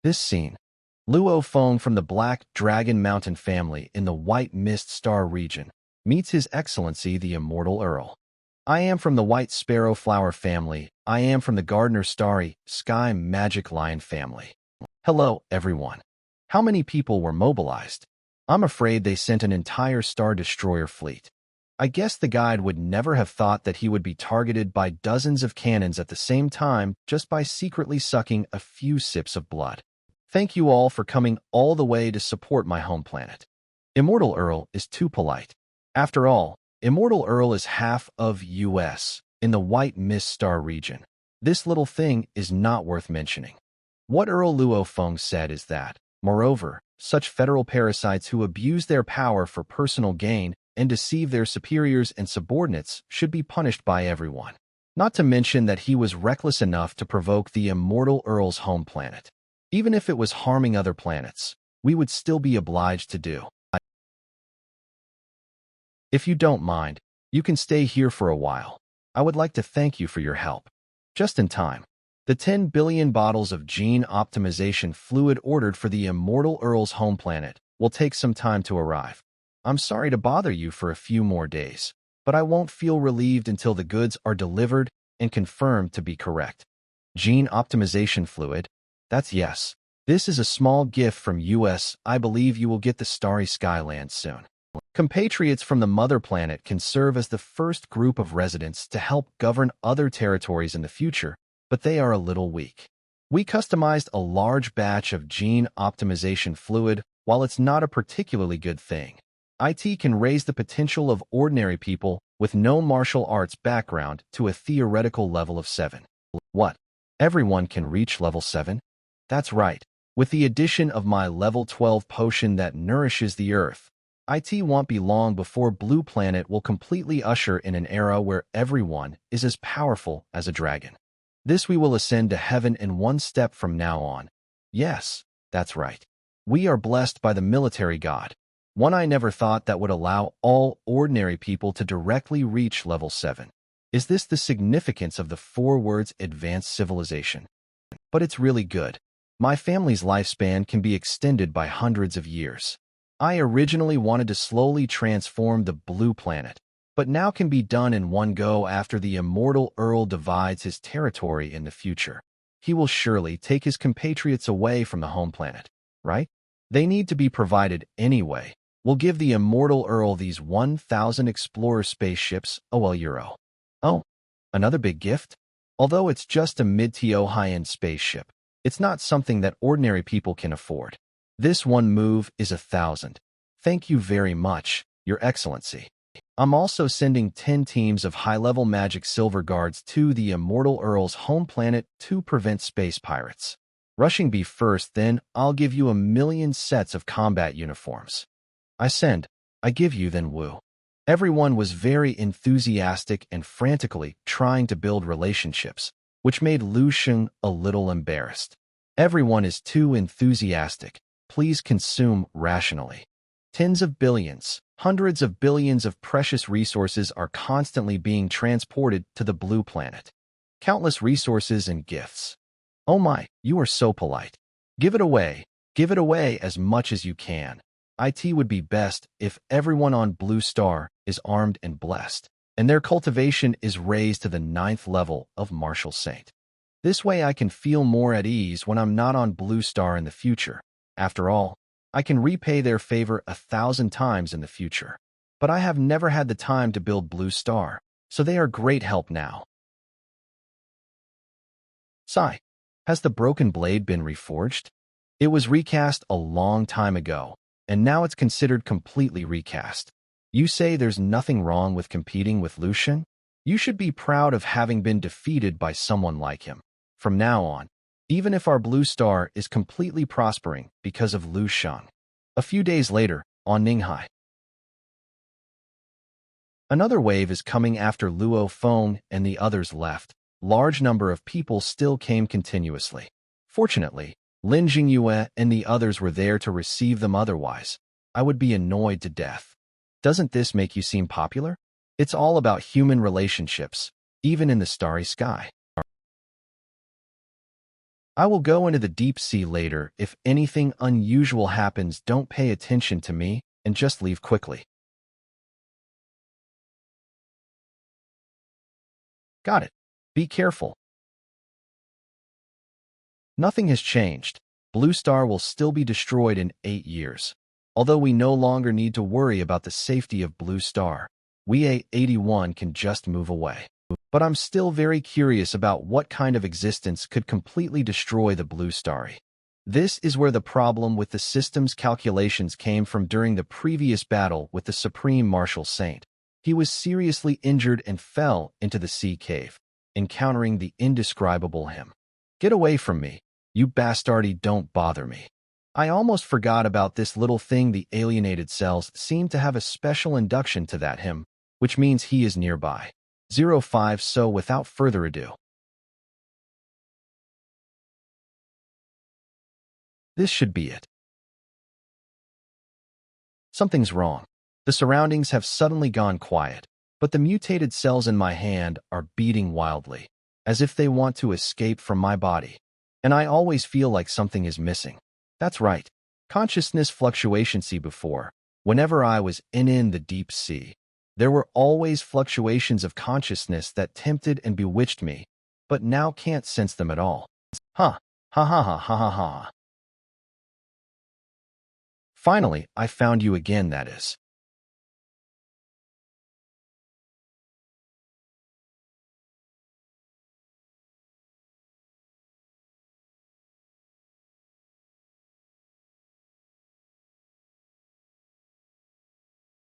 This scene. Luo Feng from the Black Dragon Mountain family in the White Mist Star region meets His Excellency the Immortal Earl. I am from the White Sparrow Flower family. I am from the Gardener Starry Sky Magic Lion family. Hello, everyone. How many people were mobilized? I'm afraid they sent an entire Star Destroyer fleet. I guess the guide would never have thought that he would be targeted by dozens of cannons at the same time just by secretly sucking a few sips of blood. Thank you all for coming all the way to support my home planet. Immortal Earl is too polite. After all, Immortal Earl is half of US in the White Mist Star region. This little thing is not worth mentioning. What Earl Luo Feng said is that, moreover, such federal parasites who abuse their power for personal gain and deceive their superiors and subordinates should be punished by everyone. Not to mention that he was reckless enough to provoke the Immortal Earl's home planet. Even if it was harming other planets, we would still be obliged to do. If you don't mind, you can stay here for a while. I would like to thank you for your help. Just in time. The 10 billion bottles of gene optimization fluid ordered for the Immortal Earl's home planet will take some time to arrive. I'm sorry to bother you for a few more days, but I won't feel relieved until the goods are delivered and confirmed to be correct. Gene optimization fluid? That's yes. This is a small gift from US. I believe you will get the Starry Skyland soon. Compatriots from the mother planet can serve as the first group of residents to help govern other territories in the future, but they are a little weak. We customized a large batch of gene optimization fluid. While it's not a particularly good thing, IT can raise the potential of ordinary people with no martial arts background to a theoretical level of 7. What? Everyone can reach level 7? That's right. With the addition of my level 12 potion that nourishes the Earth, IT won't be long before Blue Planet will completely usher in an era where everyone is as powerful as a dragon. This we will ascend to heaven in one step from now on. Yes, that's right. We are blessed by the military god. One I never thought that would allow all ordinary people to directly reach level 7. Is this the significance of the 4 words advanced civilization? But it's really good. My family's lifespan can be extended by hundreds of years. I originally wanted to slowly transform the Blue Planet, but now can be done in one go after the Immortal Earl divides his territory in the future. He will surely take his compatriots away from the home planet, right? They need to be provided anyway. We'll give the Immortal Earl these 1,000 Explorer spaceships, €. Oh, another big gift? Although it's just a mid-to high-end spaceship, it's not something that ordinary people can afford. This one move is 1,000. Thank you very much, Your Excellency. I'm also sending 10 teams of high-level magic silver guards to the Immortal Earl's home planet to prevent space pirates. Rushing be first, then I'll give you 1,000,000 sets of combat uniforms. I give you then woo. Everyone was very enthusiastic and frantically trying to build relationships, which made Lu Sheng a little embarrassed. Everyone is too enthusiastic. Please consume rationally. Tens of billions, hundreds of billions of precious resources are constantly being transported to the Blue Planet. Countless resources and gifts. Oh my, you are so polite. Give it away. Give it away as much as you can. IT would be best if everyone on Blue Star is armed and blessed, and their cultivation is raised to the 9th level of Martial Saint. This way I can feel more at ease when I'm not on Blue Star in the future. After all, I can repay their favor 1,000 times in the future. But I have never had the time to build Blue Star, so they are great help now. Sigh. Has the broken blade been reforged? It was recast a long time ago, and now it's considered completely recast. You say there's nothing wrong with competing with Lu Sheng? You should be proud of having been defeated by someone like him. From now on, even if our Blue Star is completely prospering because of Lu Sheng. A few days later, on Ninghai. Another wave is coming after Luo Feng and the others left. Large number of people still came continuously. Fortunately, Lin Jingyue and the others were there to receive them, otherwise I would be annoyed to death. Doesn't this make you seem popular? It's all about human relationships, even in the starry sky. I will go into the deep sea later. If anything unusual happens, don't pay attention to me and just leave quickly. Got it. Be careful. Nothing has changed. Blue Star will still be destroyed in 8 years. Although we no longer need to worry about the safety of Blue Star, we A81 can just move away. But I'm still very curious about what kind of existence could completely destroy the Blue Starry. This is where the problem with the system's calculations came from during the previous battle with the Supreme Martial Saint. He was seriously injured and fell into the sea cave, encountering the indescribable him. Get away from me, you bastardy, don't bother me. I almost forgot about this little thing. The alienated cells seem to have a special induction to that him, which means he is nearby. 05. So without further ado, this should be it. Something's wrong. The surroundings have suddenly gone quiet, but the mutated cells in my hand are beating wildly, as if they want to escape from my body. And I always feel like something is missing. That's right. Consciousness fluctuation. See, before, whenever I was in the deep sea, there were always fluctuations of consciousness that tempted and bewitched me, but now can't sense them at all. Huh. Ha ha ha ha ha ha. Finally, I found you again, that is.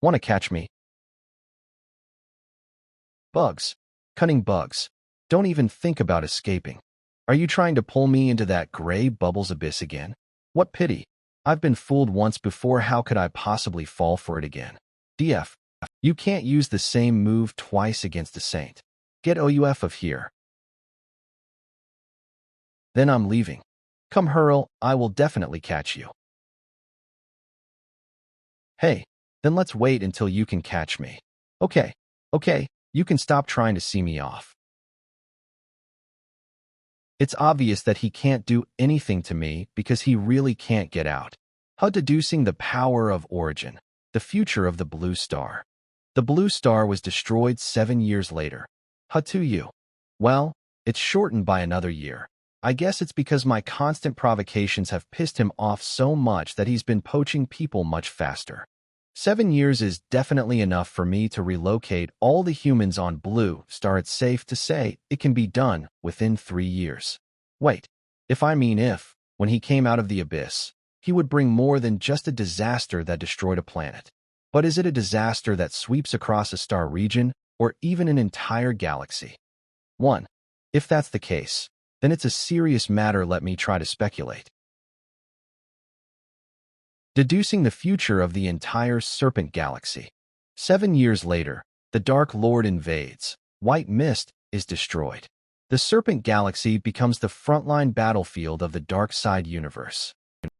Want to catch me? Bugs. Cunning bugs. Don't even think about escaping. Are you trying to pull me into that gray bubbles abyss again? What pity. I've been fooled once before. How could I possibly fall for it again? DF. You can't use the same move twice against a saint. Get OUF of here. Then I'm leaving. Come hurl, I will definitely catch you. Hey, then let's wait until you can catch me. Okay, you can stop trying to see me off. It's obvious that he can't do anything to me because he really can't get out. Deducing the power of origin, the future of the Blue Star. The Blue Star was destroyed 7 years later. To you. Well, it's shortened by another year. I guess it's because my constant provocations have pissed him off so much that he's been poaching people much faster. 7 years is definitely enough for me to relocate all the humans on Blue Star. It's safe to say it can be done within 3 years. Wait, if, when he came out of the abyss, he would bring more than just a disaster that destroyed a planet. But is it a disaster that sweeps across a star region or even an entire galaxy? 1. If that's the case, then it's a serious matter. Let me try to speculate. Deducing the future of the entire Serpent Galaxy. 7 years later, the Dark Lord invades. White Mist is destroyed. The Serpent Galaxy becomes the frontline battlefield of the Dark Side universe.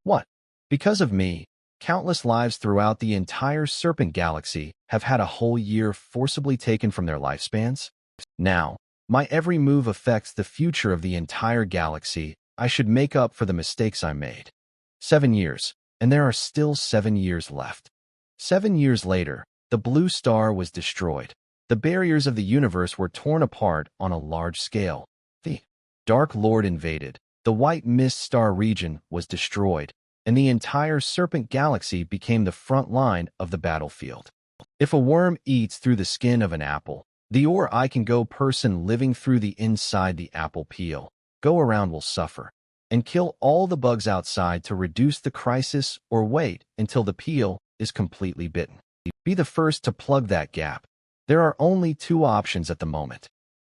What? Because of me, countless lives throughout the entire Serpent Galaxy have had a whole year forcibly taken from their lifespans? Now, my every move affects the future of the entire galaxy. I should make up for the mistakes I made. 7 years. And there are still 7 years left. 7 years later, the Blue Star was destroyed. The barriers of the universe were torn apart on a large scale. The Dark Lord invaded. The White Mist Star region was destroyed, and the entire Serpent Galaxy became the front line of the battlefield. If a worm eats through the skin of an apple, the or I can go person living through the inside the apple peel, go around will suffer. And kill all the bugs outside to reduce the crisis, or wait until the peel is completely bitten. Be the first to plug that gap. There are only 2 options at the moment.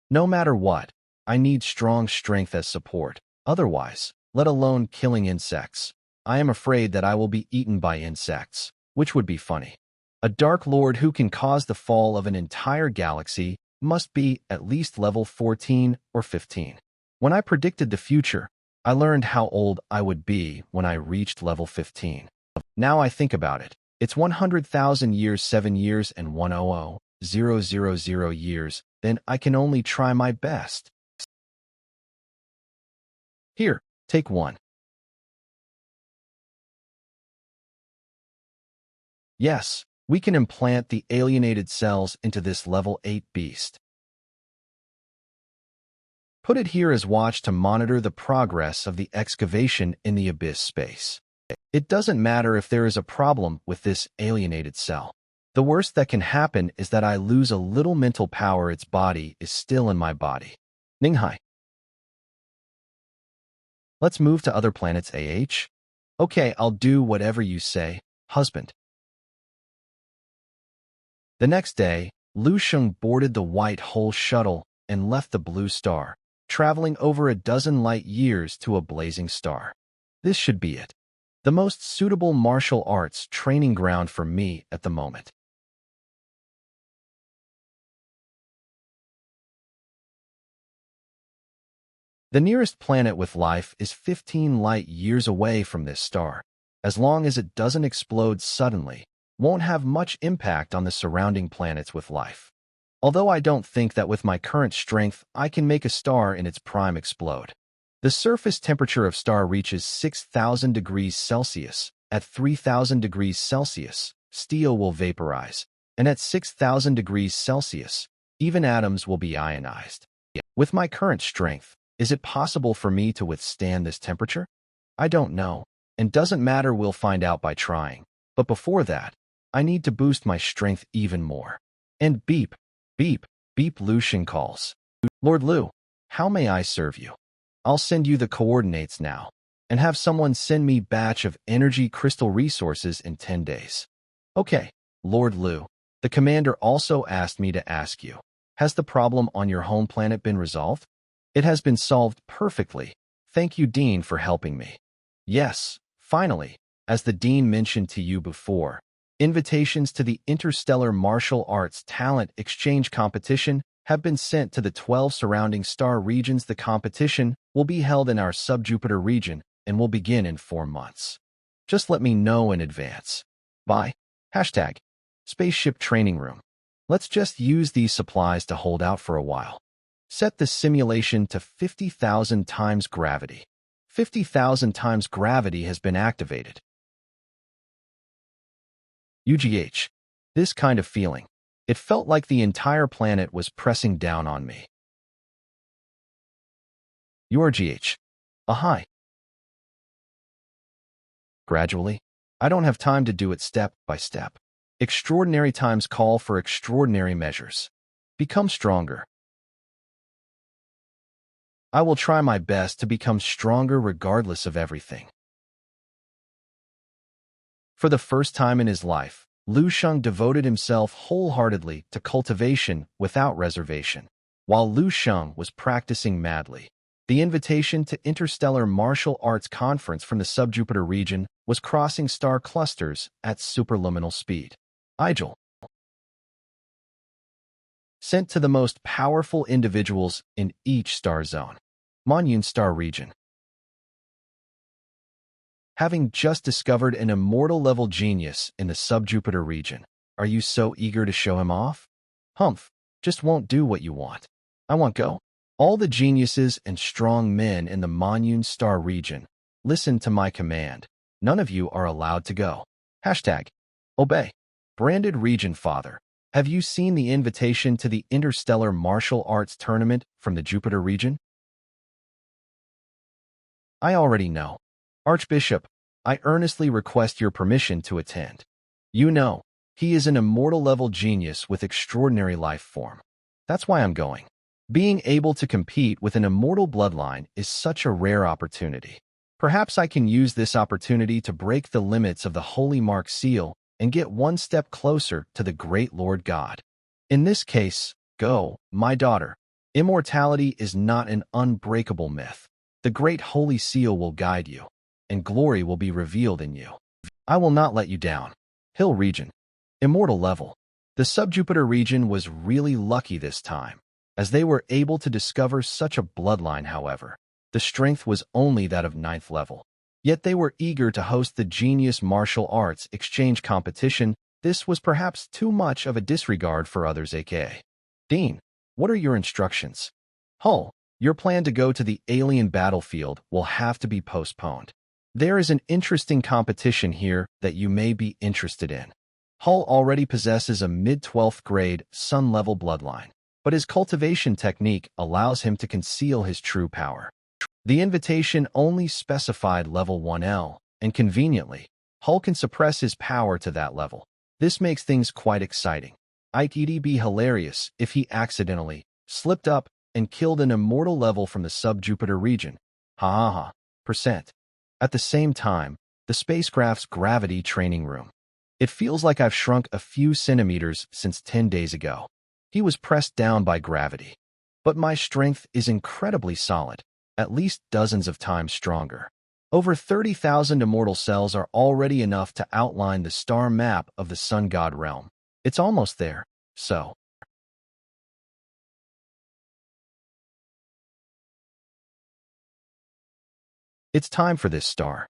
No matter what, I need strong strength as support. Otherwise, let alone killing insects, I am afraid that I will be eaten by insects, which would be funny. A Dark Lord who can cause the fall of an entire galaxy must be at least level 14 or 15. When I predicted the future, I learned how old I would be when I reached level 15. Now I think about it. It's 100,000 years, 7 years, and 100,000 years. Then I can only try my best. Here, Take 1. Yes, we can implant the alienated cells into this level 8 beast. Put it here as watch to monitor the progress of the excavation in the abyss space. It doesn't matter if there is a problem with this alienated cell. The worst that can happen is that I lose a little mental power. Its body is still in my body. Ninghai. Let's move to other planets, AH. Okay, I'll do whatever you say, husband. The next day, Lu Sheng boarded the White Hole shuttle and left the Blue Star, traveling over a dozen light years to a blazing star. This should be it. The most suitable martial arts training ground for me at the moment. The nearest planet with life is 15 light years away from this star. As long as it doesn't explode suddenly, won't have much impact on the surrounding planets with life. Although I don't think that with my current strength I can make a star in its prime explode. The surface temperature of star reaches 6,000 degrees Celsius. At 3,000 degrees Celsius, steel will vaporize, and at 6,000 degrees Celsius, even atoms will be ionized. With my current strength, is it possible for me to withstand this temperature? I don't know, and doesn't matter, we'll find out by trying. But before that, I need to boost my strength even more. And beep, beep, beep, Lu Sheng calls. Lord Lu, how may I serve you? I'll send you the coordinates now, and have someone send me batch of energy crystal resources in 10 days. Okay, Lord Lu, the commander also asked me to ask you, has the problem on your home planet been resolved? It has been solved perfectly. Thank you, Dean, for helping me. Yes, finally, as the Dean mentioned to you before, invitations to the Interstellar Martial Arts Talent Exchange Competition have been sent to the 12 surrounding star regions. The competition will be held in our sub-Jupiter region and will begin in 4 months. Just let me know in advance. Bye. Hashtag Spaceship Training Room. Let's just use these supplies to hold out for a while. Set the simulation to 50,000 times gravity. 50,000 times gravity has been activated. UGH. This kind of feeling. It felt like the entire planet was pressing down on me. URGH. Hi. Gradually. I don't have time to do it step by step. Extraordinary times call for extraordinary measures. Become stronger. I will try my best to become stronger regardless of everything. For the first time in his life, Lu Sheng devoted himself wholeheartedly to cultivation without reservation. While Lu Sheng was practicing madly, the invitation to Interstellar Martial Arts Conference from the sub-Jupiter region was crossing star clusters at superluminal speed. Igel. Sent to the most powerful individuals in each star zone. Manhua star region. Having just discovered an immortal-level genius in the sub-Jupiter region, are you so eager to show him off? Humph, just won't do what you want. I want go. All the geniuses and strong men in the Manhwa star region, listen to my command. None of you are allowed to go. Hashtag Obey. Branded Region Father. Have you seen the invitation to the Interstellar Martial Arts Tournament from the Jupiter region? I already know. Archbishop, I earnestly request your permission to attend. You know, he is an immortal-level genius with extraordinary life form. That's why I'm going. Being able to compete with an immortal bloodline is such a rare opportunity. Perhaps I can use this opportunity to break the limits of the Holy Mark Seal and get one step closer to the great Lord God. In this case, go, my daughter. Immortality is not an unbreakable myth. The great Holy Seal will guide you, and glory will be revealed in you. I will not let you down. Hill region. Immortal level. The sub-Jupiter region was really lucky this time, as they were able to discover such a bloodline. However, the strength was only that of 9th level. Yet they were eager to host the Genius Martial Arts Exchange Competition. This was perhaps too much of a disregard for others, aka. Dean, what are your instructions? Hull, Your plan to go to the alien battlefield will have to be postponed. There is an interesting competition here that you may be interested in. Hull already possesses a mid-12th grade Sun-level bloodline, but his cultivation technique allows him to conceal his true power. The invitation only specified level 1L, and conveniently, Hull can suppress his power to that level. This makes things quite exciting. It'd be hilarious if he accidentally slipped up and killed an immortal level from the sub-Jupiter region. Ha ha ha. Percent. At the same time, the spacecraft's gravity training room. It feels like I've shrunk a few centimeters since 10 days ago. He was pressed down by gravity. But my strength is incredibly solid, at least dozens of times stronger. Over 30,000 immortal cells are already enough to outline the star map of the sun god realm. It's almost there, so. It's time for this star.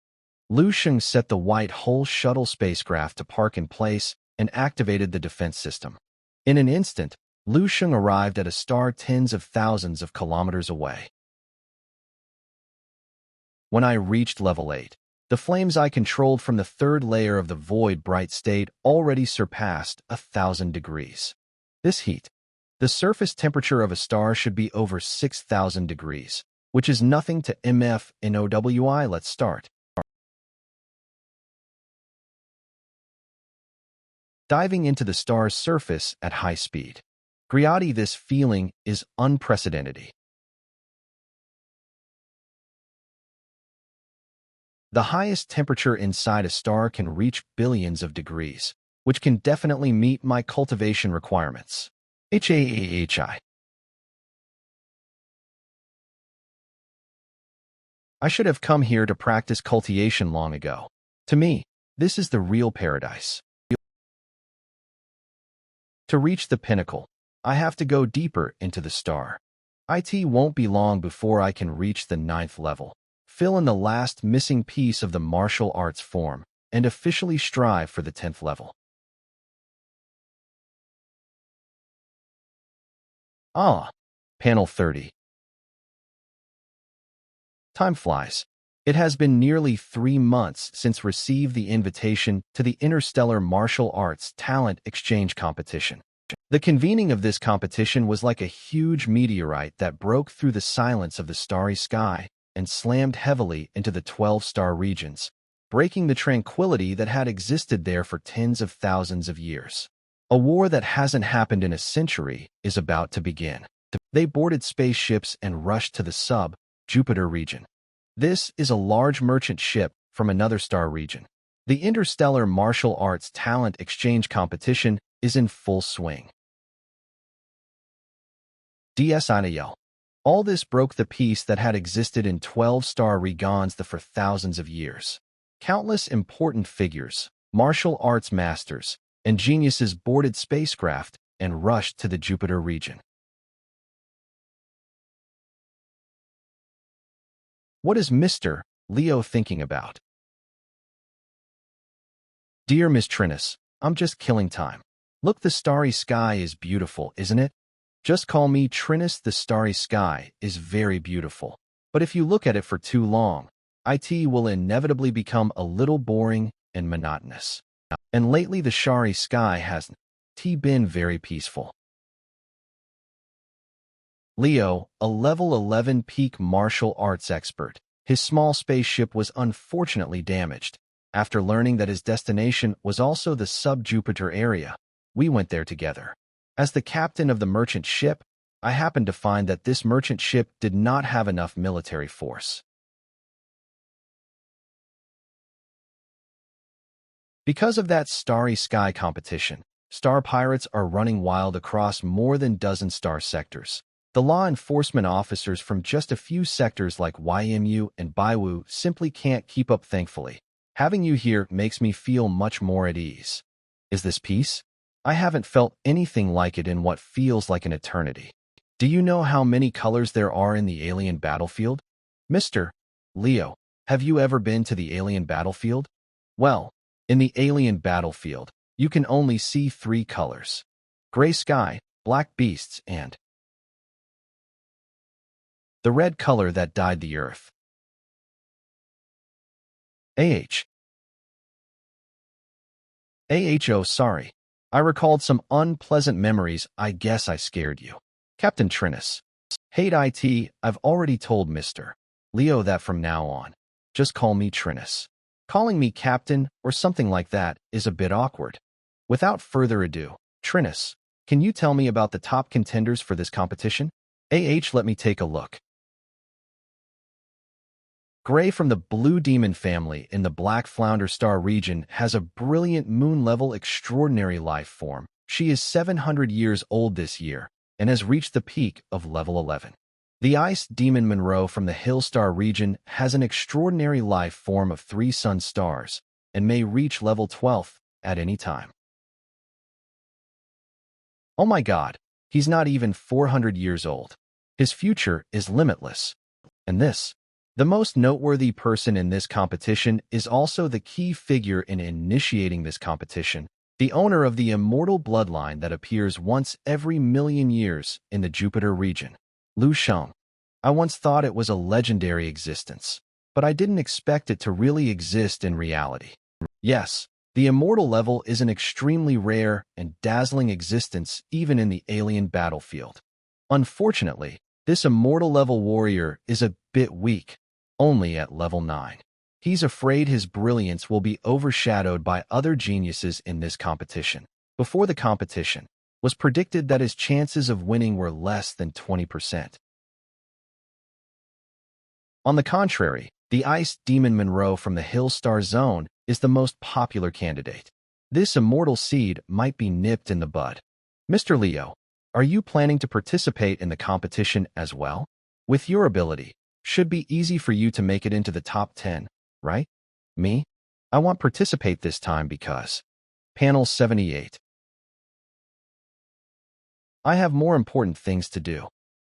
Lu Sheng set the White Hole shuttle spacecraft to park in place and activated the defense system. In an instant, Lu Sheng arrived at a star tens of thousands of kilometers away. When I reached level 8, the flames I controlled from the third layer of the void bright state already surpassed 1,000 degrees. This heat, the surface temperature of a star should be over 6,000 degrees, which is nothing to MF in OWI. Let's start. Diving into the star's surface at high speed. Griati, this feeling is unprecedented. The highest temperature inside a star can reach billions of degrees, which can definitely meet my cultivation requirements. HAAHI. I should have come here to practice cultivation long ago. To me, this is the real paradise. To reach the pinnacle, I have to go deeper into the star. It won't be long before I can reach the 9th level, fill in the last missing piece of the martial arts form, and officially strive for the 10th level. Panel 30. Time flies. It has been nearly 3 months since received the invitation to the Interstellar Martial Arts Talent Exchange Competition. The convening of this competition was like a huge meteorite that broke through the silence of the starry sky and slammed heavily into the 12-star regions, breaking the tranquility that had existed there for tens of thousands of years. A war that hasn't happened in a century is about to begin. They boarded spaceships and rushed to the sub-Jupiter region. This is a large merchant ship from another star region. The Interstellar Martial Arts Talent Exchange Competition is in full swing. DSINAL. All this broke the peace that had existed in 12-star regions for thousands of years. Countless important figures, martial arts masters, and geniuses boarded spacecraft and rushed to the Jupiter region. What is Mr. Leo thinking about? Dear Miss Trinus, I'm just killing time. Look, the starry sky is beautiful, isn't it? Just call me Trinus. The starry sky is very beautiful. But if you look at it for too long, it will inevitably become a little boring and monotonous. And lately the starry sky hasn't been very peaceful. Leo, a level 11 peak martial arts expert, his small spaceship was unfortunately damaged. After learning that his destination was also the sub-Jupiter area, we went there together. As the captain of the merchant ship, I happened to find that this merchant ship did not have enough military force. Because of that starry sky competition, star pirates are running wild across more than dozen star sectors. The law enforcement officers from just a few sectors like YMU and Baiwu simply can't keep up. Thankfully, having you here makes me feel much more at ease. Is this peace? I haven't felt anything like it in what feels like an eternity. Do you know how many colors there are in the alien battlefield? Mr. Leo, have you ever been to the alien battlefield? Well, in the alien battlefield, you can only see 3 colors: gray sky, black beasts, and the red color that dyed the earth. AH. Oh, sorry. I recalled some unpleasant memories. I guess I scared you. Captain Trinus. Hate IT, I've already told Mr. Leo that from now on, just call me Trinus. Calling me Captain or something like that is a bit awkward. Without further ado, Trinus, can you tell me about the top contenders for this competition? Let me take a look. Gray from the Blue Demon family in the Black Flounder Star region has a brilliant moon-level extraordinary life form. She is 700 years old this year and has reached the peak of level 11. The Ice Demon Monroe from the Hill Star region has an extraordinary life form of 3 sun stars and may reach level 12 at any time. Oh my god, he's not even 400 years old. His future is limitless. And this, the most noteworthy person in this competition is also the key figure in initiating this competition, the owner of the immortal bloodline that appears once every million years in the Jupiter region. Lu Sheng. I once thought it was a legendary existence, but I didn't expect it to really exist in reality. Yes, the immortal level is an extremely rare and dazzling existence even in the alien battlefield. Unfortunately, this immortal level warrior is a bit weak, only at level 9. He's afraid his brilliance will be overshadowed by other geniuses in this competition. Before the competition, was predicted that his chances of winning were less than 20%. On the contrary, the Ice Demon Monroe from the Hill Star Zone is the most popular candidate. This immortal seed might be nipped in the bud. Mr. Leo, are you planning to participate in the competition as well? With your ability, should be easy for you to make it into the top 10, right? Me? I won't participate this time because... Panel 78. I have more important things to do.